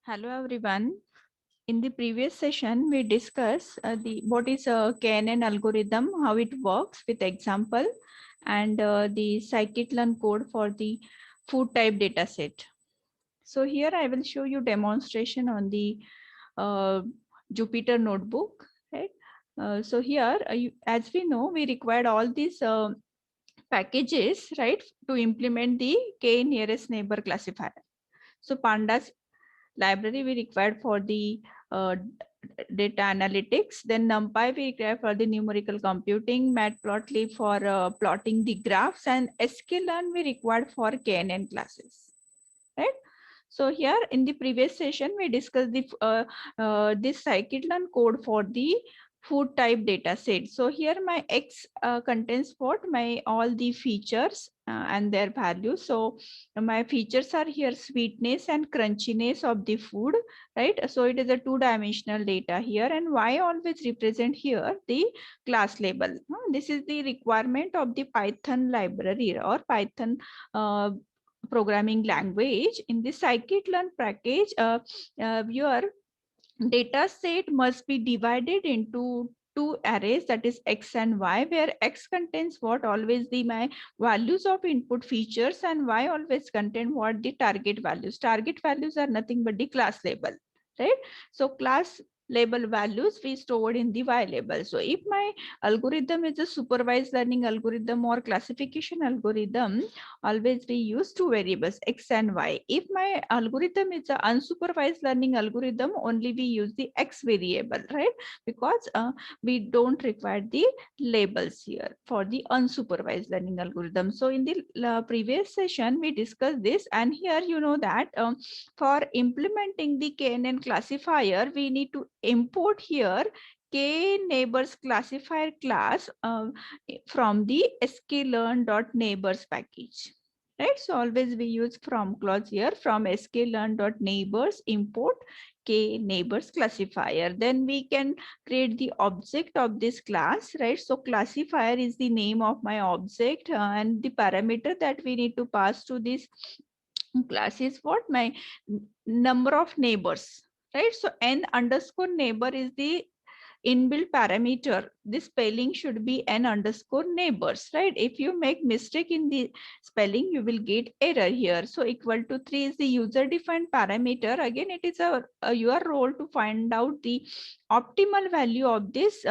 Hello everyone. In the previous session, we discussed the what is a KNN algorithm, how it works with example, and the scikit-learn code for the food type dataset. So here I will show you demonstration on the uh, Jupyter notebook. Right. So here, as we know, we required all these packages, right, to implement the K nearest neighbor classifier. So pandas library we required for the uh, data analytics, then NumPy we require for the numerical computing, Matplotlib for plotting the graphs, and sklearn we required for KNN classes, right? So here in the previous session, we discussed the this scikit-learn code for the food type data set. So here my X contains what my all the features and their values. So my features are here sweetness and crunchiness of the food, right? So it is a two-dimensional data here, and Y always represent here the class label. This is the requirement of the Python library or Python uh, programming language. In the scikit-learn package, your data set must be divided into two arrays, that is X and Y, where X contains what always the my values of input features, and Y always contain what the target values. Target values are nothing but the class label, right? So class label values we stored in the Y label. So if my algorithm is a supervised learning algorithm or classification algorithm, always we use two variables X and Y. If my algorithm is an unsupervised learning algorithm, only we use the X variable, right? Because we don't require the labels here for the unsupervised learning algorithm. So in the previous session, we discussed this, and here you know that for implementing the KNN classifier, we need to import here K neighbors classifier class from the sklearn.neighbors package. Right, so always we use from clause here, from sklearn.neighbors import K neighbors classifier. Then we can create the object of this class, right? So classifier is the name of my object, and the parameter that we need to pass to this class is what my number of neighbors, right? So n underscore neighbor is the inbuilt parameter. The spelling should be n underscore neighbors, right? If you make mistake in the spelling, you will get error here. So equal to 3 is the user defined parameter. Again, it is your role to find out the optimal value of this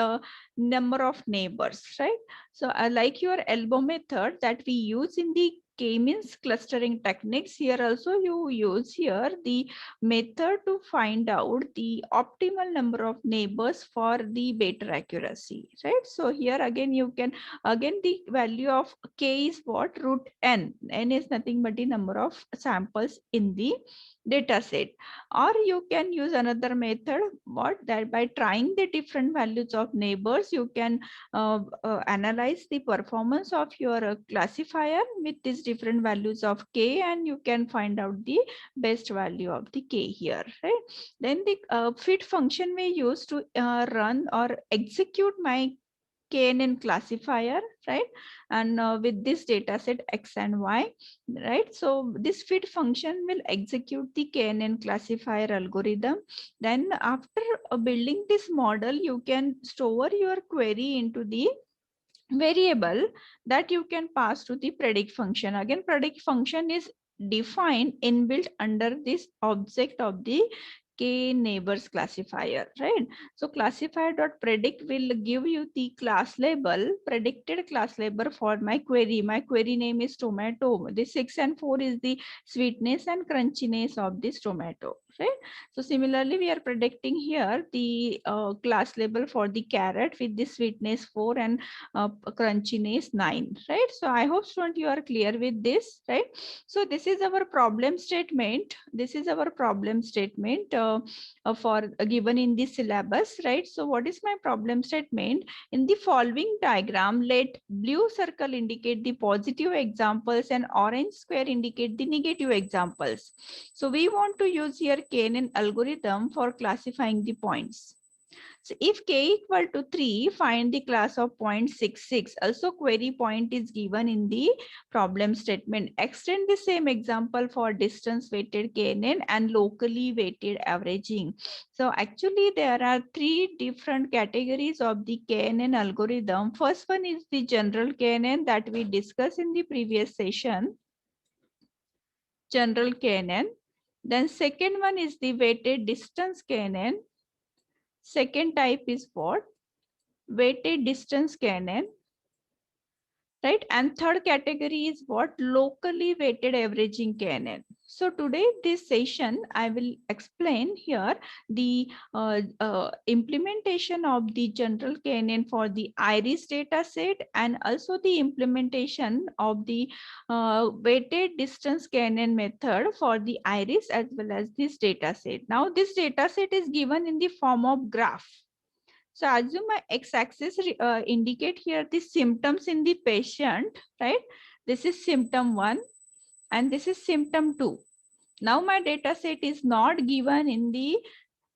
number of neighbors, right? So like your elbow method that we use in the k-means clustering techniques, here also you use here the method to find out the optimal number of neighbors for the better accuracy, right? So here again you can, again the value of k is what, root n. N is nothing but the number of samples in the data set. Or you can use another method, what, that by trying the different values of neighbors, you can analyze the performance of your classifier with these different values of k, and you can find out the best value of the k here, right? Then the fit function we use to run or execute my KNN classifier, right? And with this data set X and Y, right? So this fit function will execute the KNN classifier algorithm. Then after building this model, you can store your query into the variable that you can pass to the predict function. Again, predict function is defined inbuilt under this object of the k neighbors classifier, right? So classifier.predict will give you the class label, predicted class label for my query. My query name is tomato. This 6 and 4 is the sweetness and crunchiness of this tomato, right? So similarly, we are predicting here the class label for the carrot with the sweetness 4 and crunchiness 9, right? So I hope student you are clear with this, right? So this is our problem statement. This is our problem statement for given in the syllabus, right? So what is my problem statement? In the following diagram, let blue circle indicate the positive examples and orange square indicate the negative examples. So we want to use here KNN algorithm for classifying the points. So if k equal to 3, find the class of 0.66. Also query point is given in the problem statement. Extend the same example for distance weighted KNN and locally weighted averaging. So actually there are three different categories of the KNN algorithm. First one is the general KNN that we discussed in the previous session. General KNN. Then second one is the weighted distance KNN. Second type is what? Weighted distance KNN, right? And third category is what? Locally weighted averaging KNN. So today this session, I will explain here the implementation of the general KNN for the IRIS data set and also the implementation of the weighted distance KNN method for the IRIS as well as this data set. Now this data set is given in the form of graph. So assume my x-axis indicate here the symptoms in the patient, right? This is symptom 1 and this is symptom 2. Now my data set is not given in the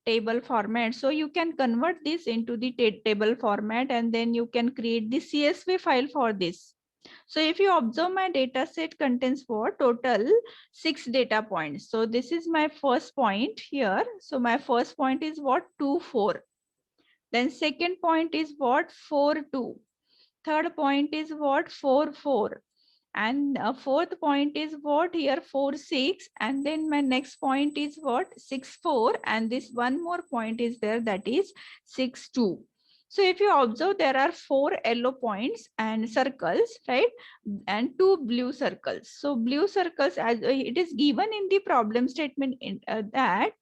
table format. So you can convert this into the table format and then you can create the CSV file for this. So if you observe my data set contains what? Total 6 data points. So this is my first point here. So my first point is what? 2, 4. Then second point is what? 4, 2. Third point is what? 4, 4. And fourth point is what? Here 4, 6. And then my next point is what? 6, 4. And this one more point is there, that is 6, 2. So if you observe, there are 4 yellow points and circles, right? And 2 blue circles. So blue circles, as it is given in the problem statement that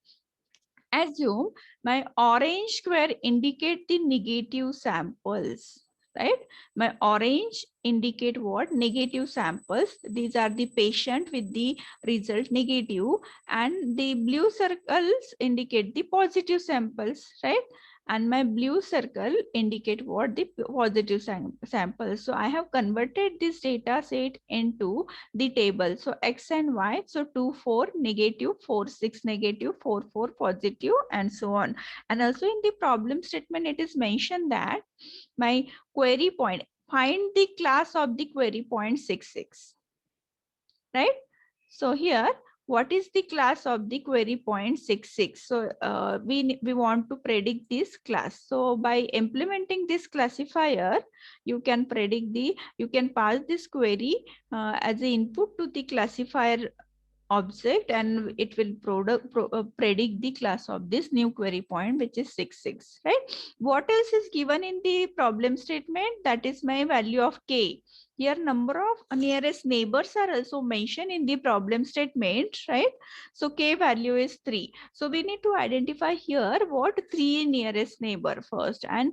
assume my orange square indicate the negative samples, right? My orange indicate what? Negative samples. These are the patient with the result negative, and the blue circles indicate the positive samples, right? And my blue circle indicate what? The positive samples. So I have converted this data set into the table. So X and Y, so 2, 4 negative, 4, 6 negative, 4, 4 positive, and so on. And also in the problem statement, it is mentioned that my query point, find the class of the query point 66, right? So here, what is the class of the query point 66? So we want to predict this class. So by implementing this classifier, you can predict the, you can pass this query as an input to the classifier object, and it will predict the class of this new query point, which is 66, right? What else is given in the problem statement? That is my value of k. Here number of nearest neighbors are also mentioned in the problem statement, right? So k value is 3. So we need to identify here what 3 nearest neighbor first, and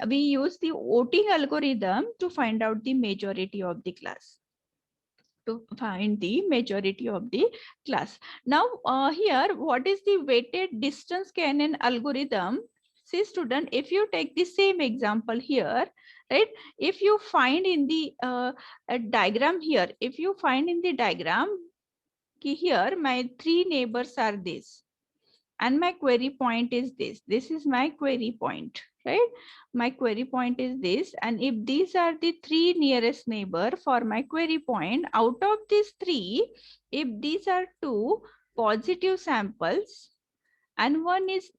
we use the voting algorithm to find out the majority of the class, to find the majority of the class. Now here, what is the weighted distance KNN algorithm? See student, if you take the same example here, right? If you find in the diagram here, if you find in the diagram, here my 3 neighbors are this, and my query point is this. This is my query point, right? My query point is this, and if these are the 3 nearest neighbor for my query point, out of these 3, if these are 2 positive samples and one is,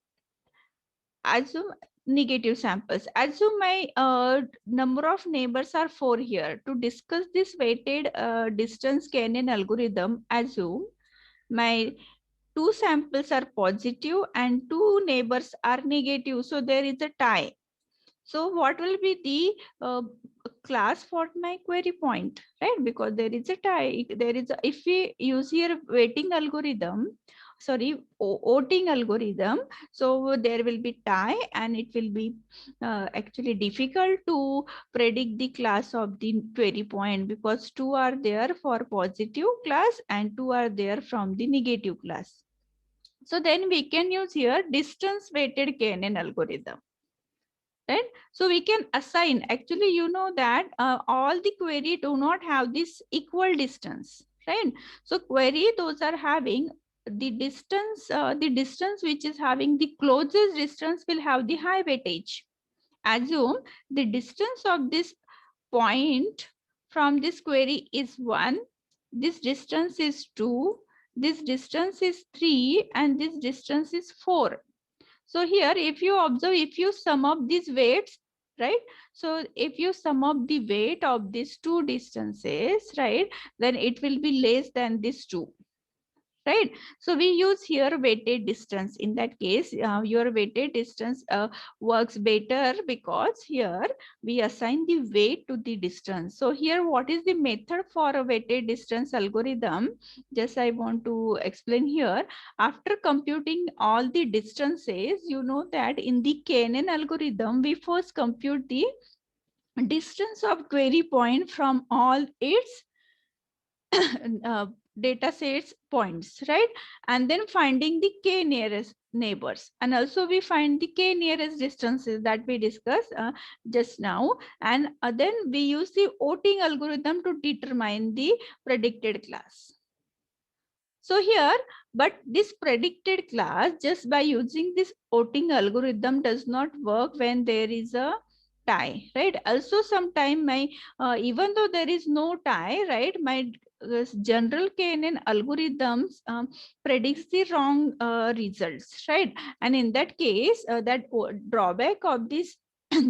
assume, negative samples, assume my number of neighbors are 4 here. To discuss this weighted distance KNN algorithm, assume my 2 samples are positive and 2 neighbors are negative. So there is a tie. So what will be the class for my query point, right? Because there is a tie. There is a, if we use here weighting algorithm, sorry, voting algorithm, so there will be tie, and it will be actually difficult to predict the class of the query point, because 2 are there for positive class and 2 are there from the negative class. So then we can use here distance weighted KNN algorithm, right? So we can assign, actually, you know that all the query do not have this equal distance, right? So query, those are having the distance which is having the closest distance will have the high weightage. Assume the distance of this point from this query is 1, this distance is 2, this distance is 3, and this distance is 4. So here, if you observe, if you sum up these weights, right? So if you sum up the weight of these two distances, right, then it will be less than this 2. Right, so we use here weighted distance. In that case, your weighted distance works better because here we assign the weight to the distance. So here, what is the method for a weighted distance algorithm? Just I want to explain here. After computing all the distances, you know that in the KNN algorithm, we first compute the distance of query point from all its data sets points, right? And then finding the k nearest neighbors, and also we find the k nearest distances that we discussed just now, and then we use the voting algorithm to determine the predicted class. So here, but this predicted class, just by using this voting algorithm, does not work when there is a tie, right? Also, sometime my even though there is no tie, right, my general KNN algorithms predicts the wrong results, right? And in that case, that drawback of this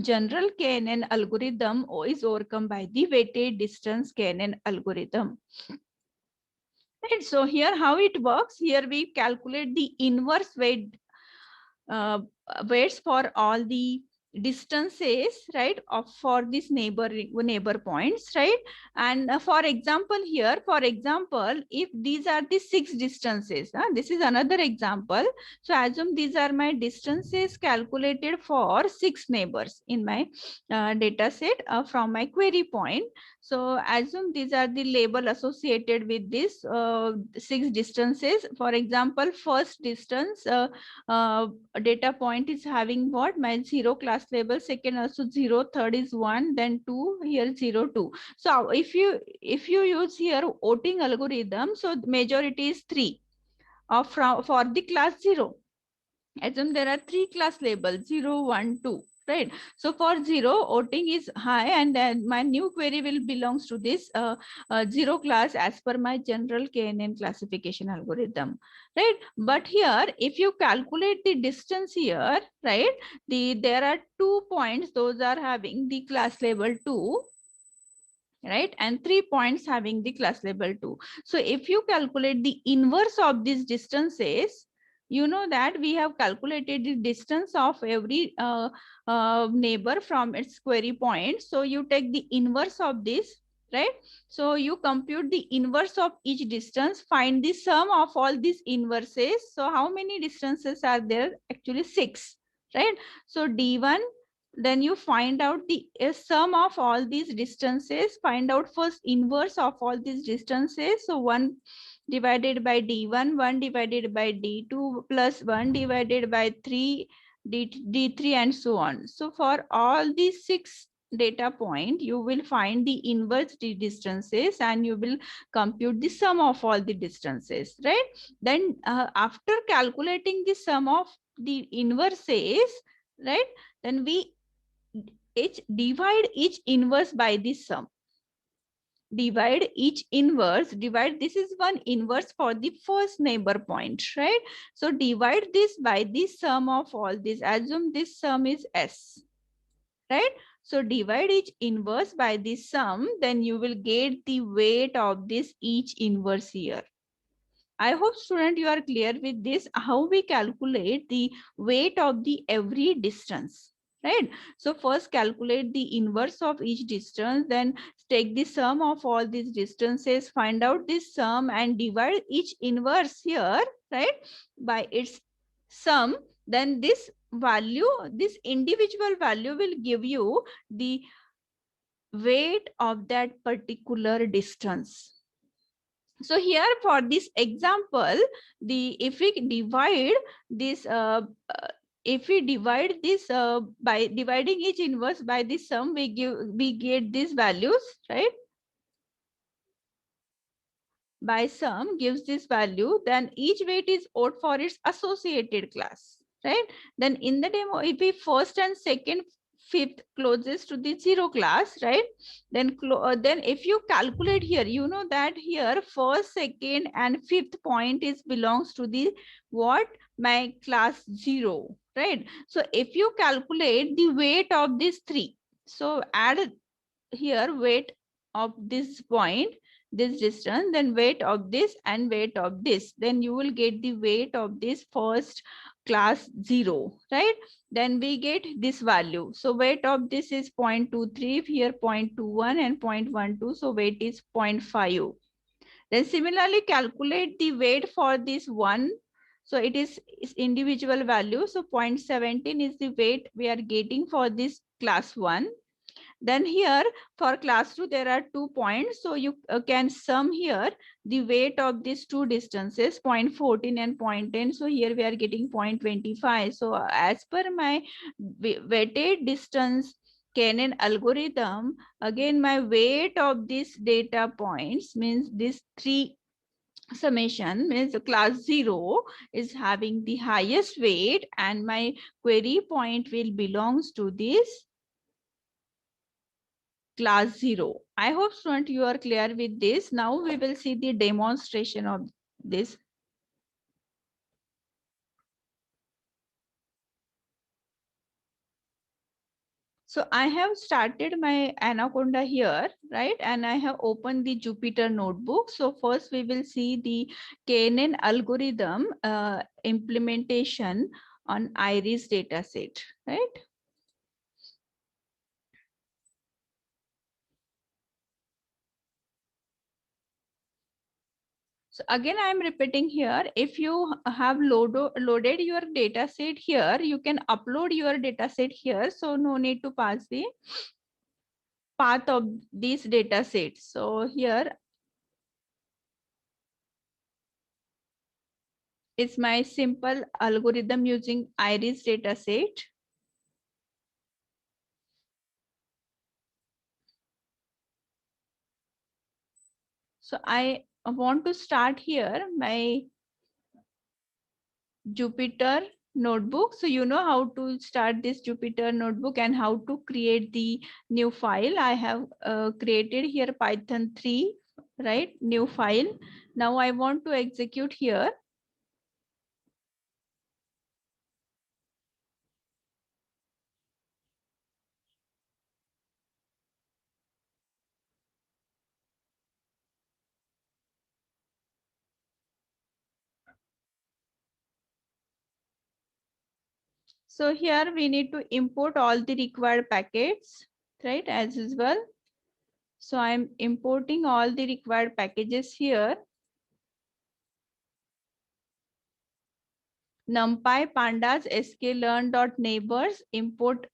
general KNN algorithm is overcome by the weighted distance KNN algorithm. Right, so here how it works, here we calculate the inverse weight weights for all the distances, right, of for this neighbor points, right? And for example here, for example, if these are the 6 distances, this is another example. So assume these are my distances calculated for 6 neighbors in my data set from my query point. So assume these are the label associated with this 6 distances. For example, first distance data point is having what? My 0 class label, second also 0, third is 1, then 2, here 0, 2. So if you use here voting algorithm, so majority is 3 for the class 0. Assume there are 3 class labels, 0, 1, 2. Right. So for 0, voting is high, and then my new query will belongs to this 0 class as per my general KNN classification algorithm. Right. But here, if you calculate the distance here, right, there are 2 points, those are having the class label 2. Right, and 3 points having the class label 2. So if you calculate the inverse of these distances, you know that we have calculated the distance of every neighbor from its query point. So you take the inverse of this, right? So you compute the inverse of each distance, find the sum of all these inverses. So how many distances are there? Actually 6, right? So D1, then you find out the sum of all these distances, find out first inverse of all these distances. So 1 divided by D1, 1 divided by D2 plus 1 divided by 3, D3 and so on. So for all these 6 data point, you will find the inverse distances and you will compute the sum of all the distances, right? Then after calculating the sum of the inverses, right, then we divide each inverse by the sum. Divide each inverse, this is one inverse for the first neighbor point, right? So divide this by the sum of all this. Assume this sum is S, right? So divide each inverse by the sum, then you will get the weight of this each inverse here. I hope student you are clear with this, how we calculate the weight of the every distance. Right. So first calculate the inverse of each distance, then take the sum of all these distances, find out this sum and divide each inverse here, right, by its sum. Then this value, this individual value will give you the weight of that particular distance. So here for this example, if we divide this if we divide this by dividing each inverse by this sum, we get these values, right? by sum gives this value, then each weight is odd for its associated class, right? Then in the demo, if we first and second fifth closest to the zero class, right? Then if you calculate here, you know that here first, second, and fifth point is belongs to the what? My class zero, right? So if you calculate the weight of these three, so add here weight of this point, this distance, then weight of this and weight of this, then you will get the weight of this first class zero, right? Then we get this value. So weight of this is 0.23, here 0.21 and 0.12, so weight is 0.5. Then similarly calculate the weight for this one. So it is individual value. So 0.17 is the weight we are getting for this class 1. Then here for class 2, there are 2 points. So you can sum here the weight of these two distances, 0.14 and 0.10. So here we are getting 0.25. So as per my weighted distance KNN algorithm, again my weight of these data points means this 3 summation means class 0 is having the highest weight, and my query point will belongs to this class 0. I hope student you are clear with this. Now we will see the demonstration of this. So I have started my Anaconda here, right? And I have opened the Jupyter notebook. So first we will see the KNN algorithm implementation on IRIS dataset, right? So again, I am repeating here, if you have loaded your data set here, you can upload your data set here. So no need to pass the path of these data sets. So here is my simple algorithm using IRIS data set. So I want to start here my Jupyter notebook. So you know how to start this Jupyter notebook and how to create the new file. I have created here Python 3, right? New file. Now I want to execute here. So here we need to import all the required packets, right? As usual. So I'm importing all the required packages here. NumPy, pandas, sklearn.neighbors, import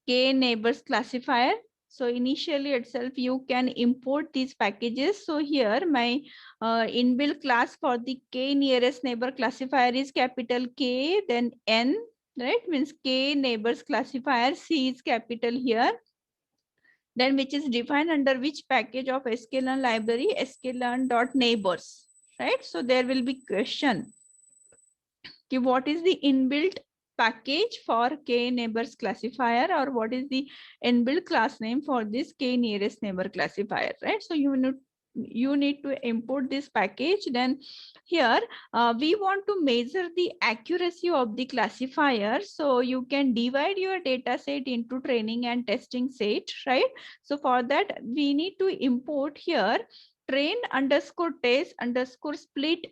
kneighbors classifier. So initially itself you can import these packages. So here my inbuilt class for the k nearest neighbor classifier is capital K, then N, right? Means k neighbors classifier, C is capital here. Then which is defined under which package of sklearn library, sklearn.neighbors, right? So there will be question. What is the inbuilt package for k neighbors classifier, or what is the inbuilt class name for this k nearest neighbor classifier, right? So you need to import this package. Then here we want to measure the accuracy of the classifier. So you can divide your data set into training and testing set, right? So for that we need to import here train underscore test underscore split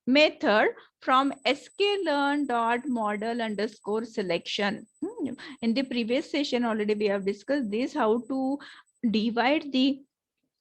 method from sklearn.model underscore selection. In the previous session already we have discussed this, how to divide the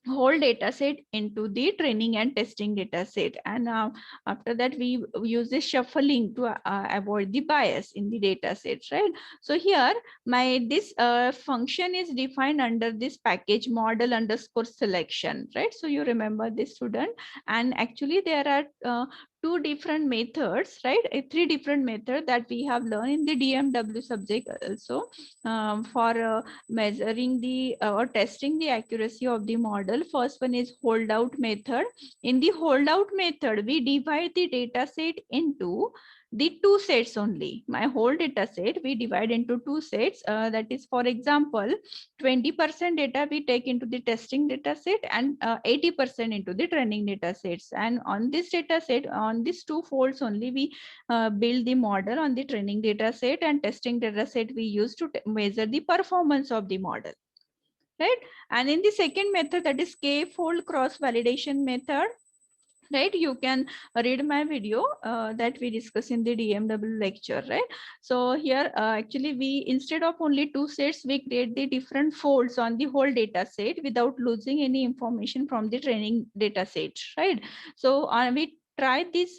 whole data set into the training and testing data set, and after that we use this shuffling to avoid the bias in the data set, right? So here my this function is defined under this package model underscore selection, right? So you remember this, student. And actually there are two different methods, right? Three different methods that we have learned in the DMW subject also, for measuring the or testing the accuracy of the model. First one is holdout method. In the holdout method, we divide the data set into the two sets only. My whole data set we divide into two sets. That is, for example, 20% data we take into the testing data set and 80% into the training data sets. And on this data set, on these two folds only, we build the model. On the training data set and testing data set, we use to measure the performance of the model, right? And in the second method, that is k-fold cross validation method, right? You can read my video that we discuss in the DMW lecture, right? So here actually we, instead of only two sets, we create the different folds on the whole data set without losing any information from the training data set, right? So we try this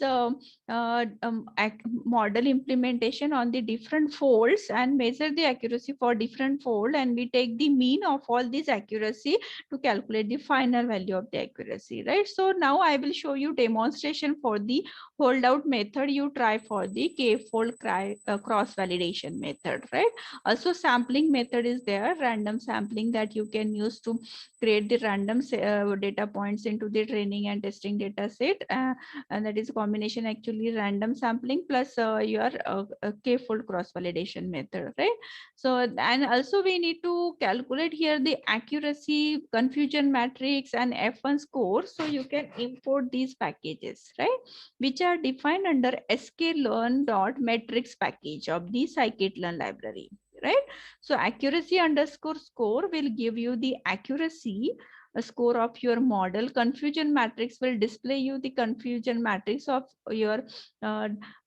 model implementation on the different folds and measure the accuracy for different fold, and we take the mean of all this accuracy to calculate the final value of the accuracy, right? So now I will show you demonstration for the holdout method. You try for the k-fold cross validation method, right? Also sampling method is there, random sampling that you can use to create the random data points into the training and testing data set, and that is a combination actually random sampling plus your k-fold cross validation method, right? So, and also we need to calculate here the accuracy, confusion matrix and F1 score. So you can import these packages, right? Which are defined under sklearn.metrics package of the scikit-learn library, right? So accuracy underscore score will give you the accuracy a score of your model. Confusion matrix will display you the confusion matrix of your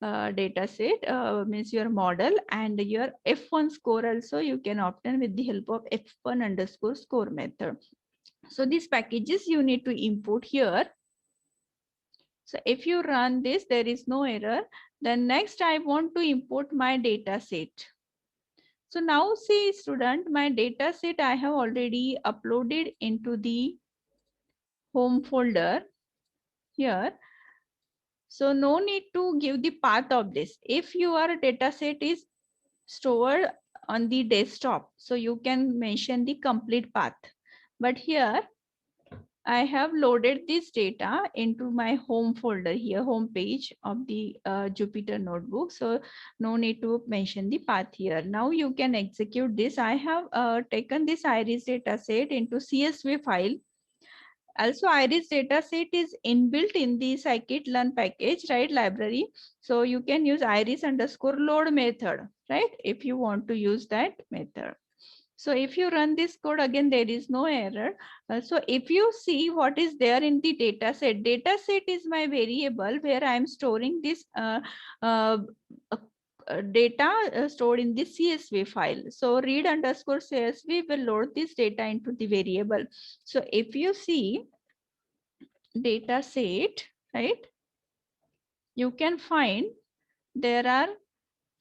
data set, means your model, and your F1 score also you can obtain with the help of F1 underscore score method. So these packages you need to import here. So if you run this, there is no error. Then next I want to import my data set. So now see student, my data set I have already uploaded into the home folder here. So no need to give the path of this. If your data set is stored on the desktop, so you can mention the complete path. But here I have loaded this data into my home folder here, home page of the Jupyter notebook. So no need to mention the path here. Now you can execute this. I have taken this iris data set into CSV file. Also, iris data set is inbuilt in the scikit-learn package, right, library. So you can use iris underscore load method, right, if you want to use that method. So if you run this code again, there is no error. So if you see what is there in the data set is my variable where I am storing this data stored in the CSV file. So read underscore CSV will load this data into the variable. So if you see data set, right, you can find there are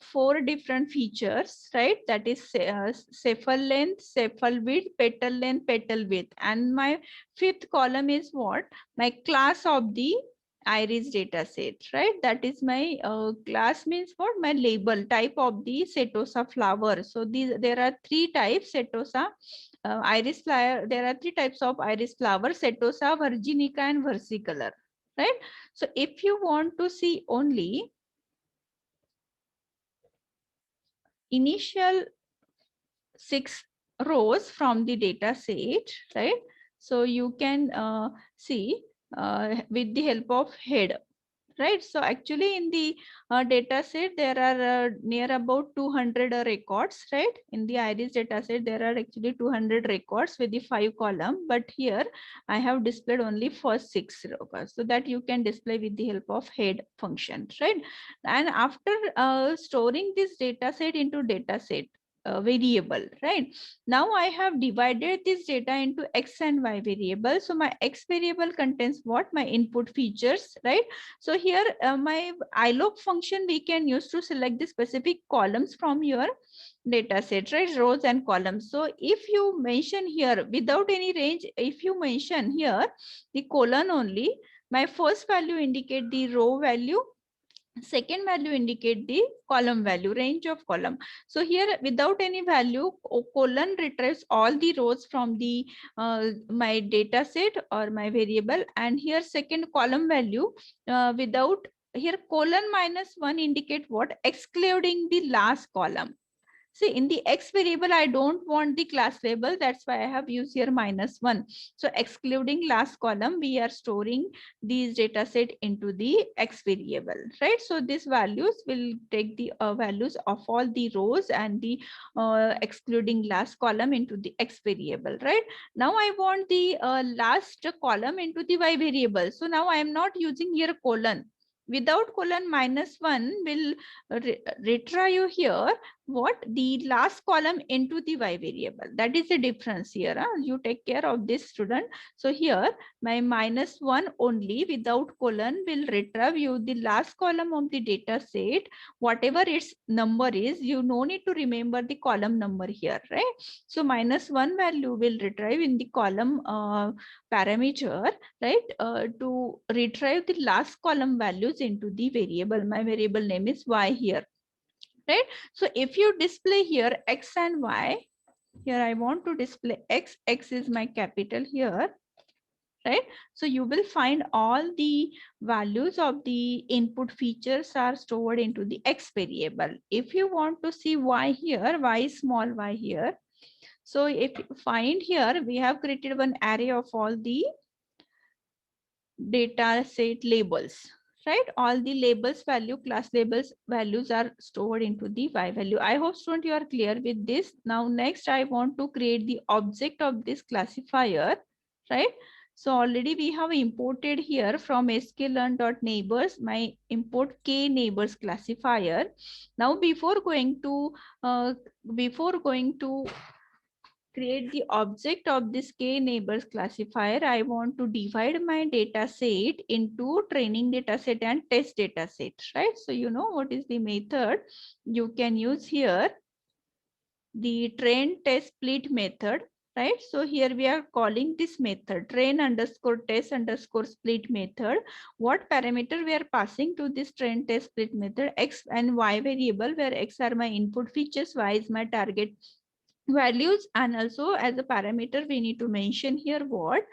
4 different features, right? That is cephal length, cephal width, petal length, petal width. And my 5th column is what? My class of the iris data set, right? That is my class means what? My label type of the setosa flower. So there are 3 types setosa iris flower. There are 3 types of iris flower: setosa, virginica, and versicolor, right? So if you want to see only initial 6 rows from the data set, right? So you can see with the help of head, right? So actually in the data set, there are near about 200 records, right? In the iris data set, there are actually 200 records with the 5 column, but here I have displayed only first 6 records, so that you can display with the help of head function, right? And after storing this data set into data set variable, right? Now I have divided this data into X and Y variable. So my X variable contains what? My input features, right? So here my iloc function we can use to select the specific columns from your data set, right? Rows and columns. So if you mention here without any range, if you mention here the colon only, My first value indicate the row value, second value indicate the column value, range of column. So here without any value, colon retrieves all the rows from the my data set or my variable, and here second column value without, here colon -1 indicate what, excluding the last column. See, in the X variable, I don't want the class label. That's why I have used here -1. So excluding last column, we are storing these data set into the X variable, right? So these values will take the values of all the rows and the excluding last column into the X variable, right? Now I want the last column into the Y variable. So now I am not using here colon. Without colon -1 will retrieve here what, the last column into the Y variable. That is the difference here. You take care of this, student. So here my -1 only without colon will retrieve you the last column of the data set, whatever its number is. You no need to remember the column number here, right? So -1 value will retrieve in the column parameter, right? To retrieve the last column values into the variable. My variable name is Y here, right? So if you display here X and Y, here I want to display X, X is my capital here, right? So you will find all the values of the input features are stored into the X variable. If you want to see Y here, Y small y here. So if you find here, we have created one array of all the data set labels, right? All the labels value, class labels values are stored into the Y value. I hope, student, you are clear with this. Now next I want to create the object of this classifier, right? So already we have imported here from sklearn.neighbors my import k neighbors classifier. Now before going to create the object of this k neighbors classifier, I want to divide my data set into training data set and test data set, right? So you know what is the method you can use here, the train test split method, right? So here we are calling this method train underscore test underscore split method. What parameter we are passing to this train test split method? X and Y variable, where X are my input features, Y is my target values, and also as a parameter we need to mention here what,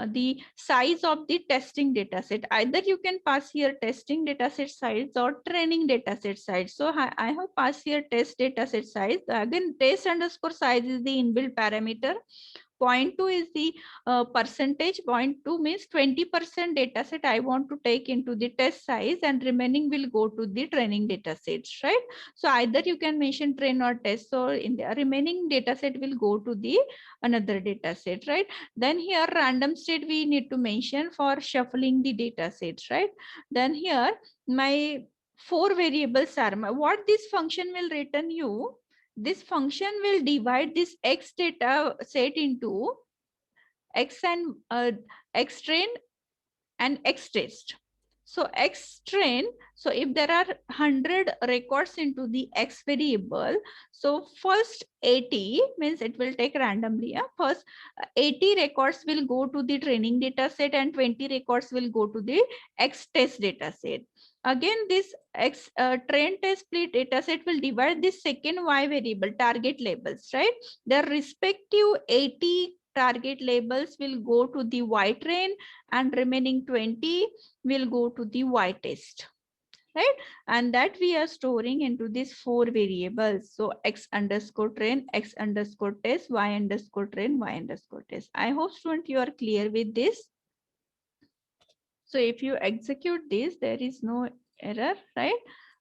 the size of the testing data set. Either you can pass here testing data set size or training data set size. So I have passed here test data set size. Again, test underscore size is the inbuilt parameter. 0.2 is the percentage. 0.2 means 20% data set I want to take into the test size, and remaining will go to the training data sets, right? So either you can mention train or test. So in the remaining data set will go to the another data set, right? Then here random state we need to mention for shuffling the data sets, right? Then here my 4 variables are what this function will return you. This function will divide this X data set into X and X train and X test. So X train, so if there are 100 records into the X variable, so first 80 means it will take randomly. First 80 records will go to the training data set and 20 records will go to the X test data set. Again, this X train test split data set will divide this second Y variable target labels, right? Their respective 80 target labels will go to the Y train and remaining 20 will go to the Y test, right? And that we are storing into these 4 variables. So X underscore train, X underscore test, Y underscore train, Y underscore test. I hope, student, you are clear with this. So if you execute this, there is no error, right?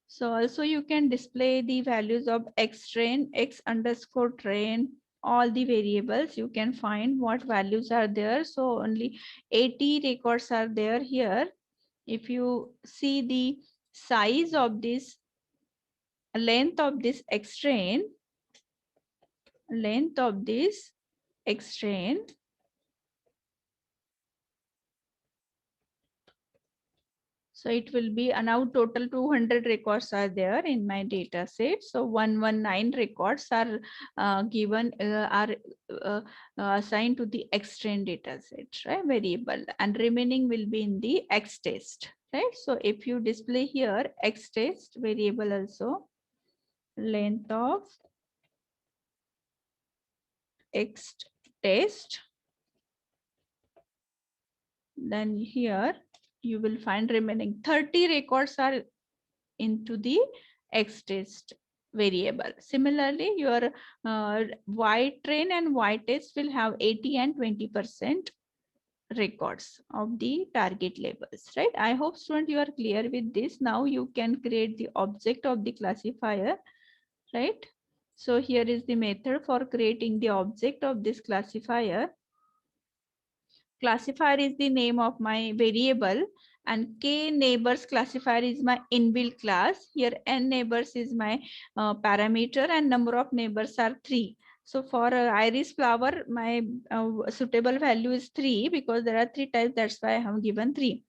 So also you can display the values of X train, X underscore train, all the variables. You can find what values are there. So only 80 records are there here. If you see the size of this, length of this X train, length of this X train, So it will be now total 200 records are there in my data set. So 119 records are given are uh, assigned to the extrain data set, right, variable, and remaining will be in the X test, right? So if you display here X test variable also, length of X test, then here you will find remaining 30 records are into the X test variable. Similarly, your Y train and Y test will have 80 and 20% records of the target labels, right? I hope student you are clear with this. Now you can create the object of the classifier, right? So here is the method for creating the object of this classifier. Classifier is the name of my variable, and k neighbors classifier is my inbuilt class. Here n neighbors is my parameter, and number of neighbors are 3. So for iris flower, my suitable value is 3 because there are 3 types. That's why I have given 3.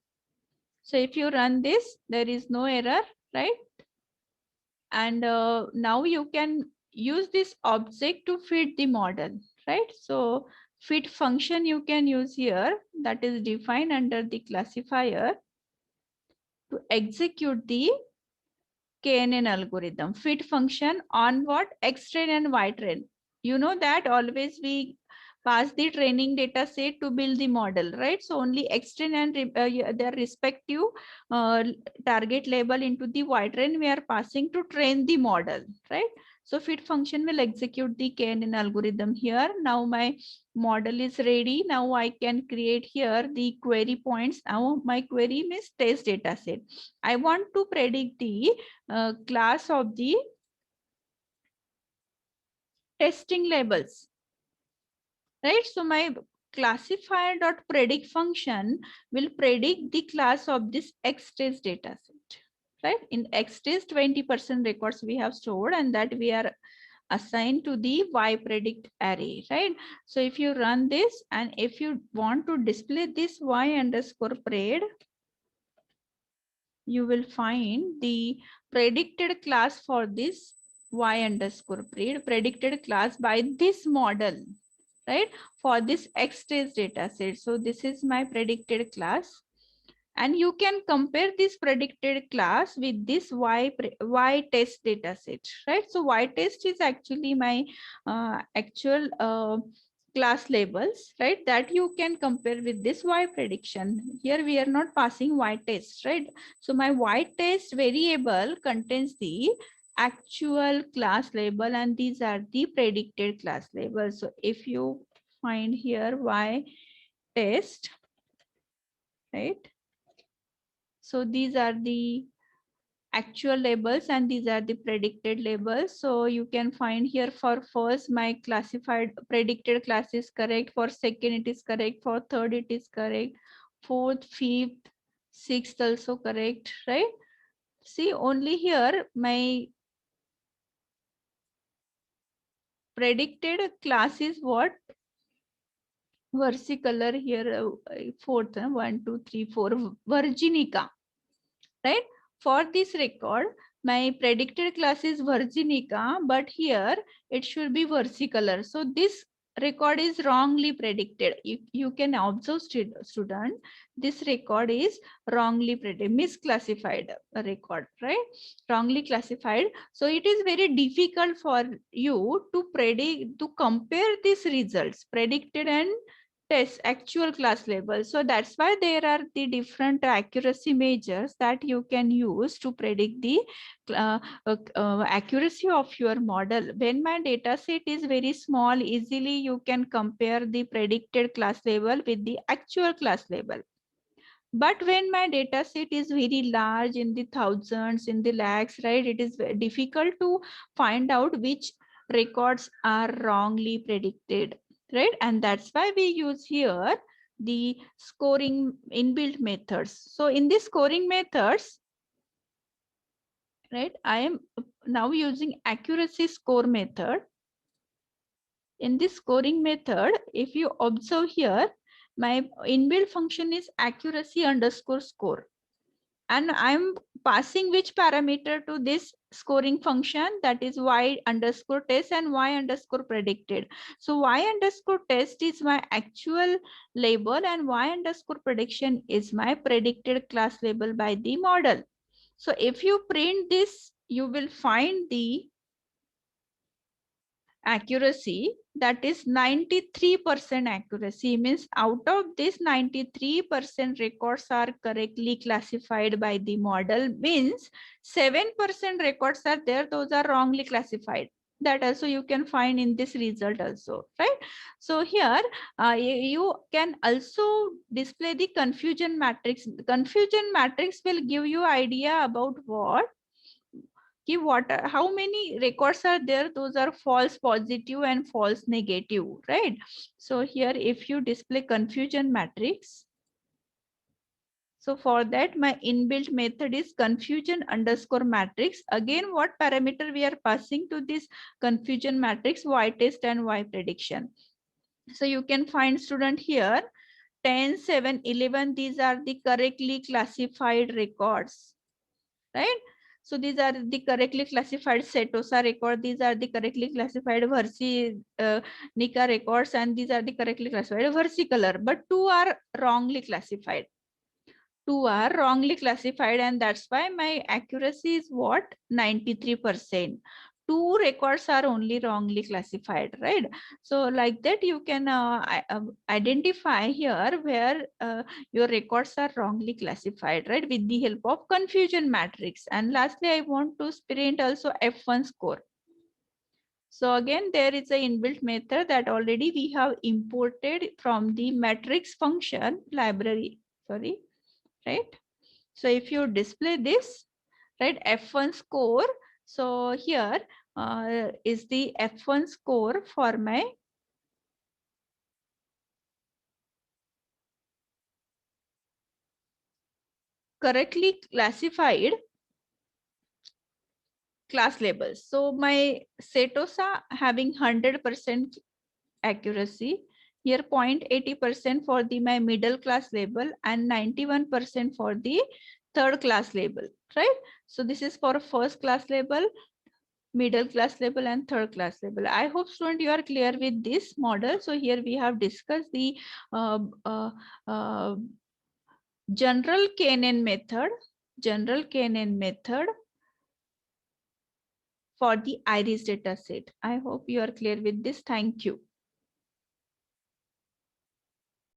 So if you run this, there is no error, right? And now you can use this object to feed the model, right? So feed function you can use here, that is defined under the classifier to execute the KNN algorithm. Feed function on what? X-train and Y-train. You know that always we pass the training data set to build the model, right? So only X-train and their respective uh, target label into the Y-train we are passing to train the model, right? So feed function will execute the KNN algorithm here. Now my model is ready. Now I can create here the query points. Now my query means test data set. I want to predict the class of the testing labels, right? So my classifier.predict function will predict the class of this X-test data set, right? In X-test, 20% records we have stored, and that we are assigned to the Y predict array, right? So if you run this, and if you want to display this Y underscore pred, you will find the predicted class for this Y underscore predicted class by this model, right? For this X test data set. So this is my predicted class. And you can compare this predicted class with this Y test data set, right? So Y test is actually my actual class labels, right? That you can compare with this Y prediction. Here we are not passing Y test, right? So my Y test variable contains the actual class label, and these are the predicted class labels. So if you find here Y test, right? So these are the actual labels and these are the predicted labels. So you can find here for first my classified predicted class is correct, for second it is correct, for third it is correct, fourth, fifth, sixth also correct, right? See, only here my predicted class is what? Versicolor here, fourth, 1, 2, 3, 4, Virginica, right? For this record, my predicted class is Virginica, but here it should be versicolor. So this record is wrongly predicted. You can observe, student, this record is wrongly predicted, misclassified record, right? Wrongly classified. So it is very difficult for you to predict, to compare these results, predicted and test actual class level. So that's why there are the different accuracy measures that you can use to predict the accuracy of your model. When my data set is very small, easily you can compare the predicted class level with the actual class level. But when my data set is very large, in the thousands, in the lakhs, right, it is very difficult to find out which records are wrongly predicted, right? And that's why we use here the scoring inbuilt methods. So in the scoring methods, right, I am now using accuracy score method. In this scoring method, if you observe here, my inbuilt function is accuracy underscore score. and I'm passing which parameter to this scoring function, that is y underscore test and y underscore predicted. So y underscore test is my actual label and y underscore prediction is my predicted class label by the model. So if you print this, you will find the accuracy, that is 93% accuracy. Means out of this 93% records are correctly classified by the model, means 7% records are there, those are wrongly classified. That also you can find in this result also, right? So here you can also display the confusion matrix. Confusion matrix will give you idea about what, how many records are there, those are false positive and false negative, right? So here if you display confusion matrix, so for that my inbuilt method is confusion underscore matrix. Again, what parameter we are passing to this confusion matrix? Y test and y prediction. So you can find, student, here 10, 7, 11, these are the correctly classified records, right? So these are the correctly classified Setosa record. These are the correctly classified Nika records, and these are the correctly classified versicolor. But two are wrongly classified. Two are wrongly classified, and that's why my accuracy is what? 93%. Two records are only wrongly classified, right? So like that you can identify here where your records are wrongly classified, right, with the help of confusion matrix. And lastly, I want to print also F1 score. So again, there is an inbuilt method that already we have imported from the matrix function library, sorry, right? So if you display this, right, F1 score. So here is the F1 score for my correctly classified class labels. So my Setosa having 100% accuracy. Here 0.80% for the my middle class label and 91% for the third class label, right? So this is for first class label, middle class label and third class label. I hope, student, you are clear with this model. So here we have discussed the uh, uh, uh, general K-NN method for the IRIS data set. I hope you are clear with this. Thank you.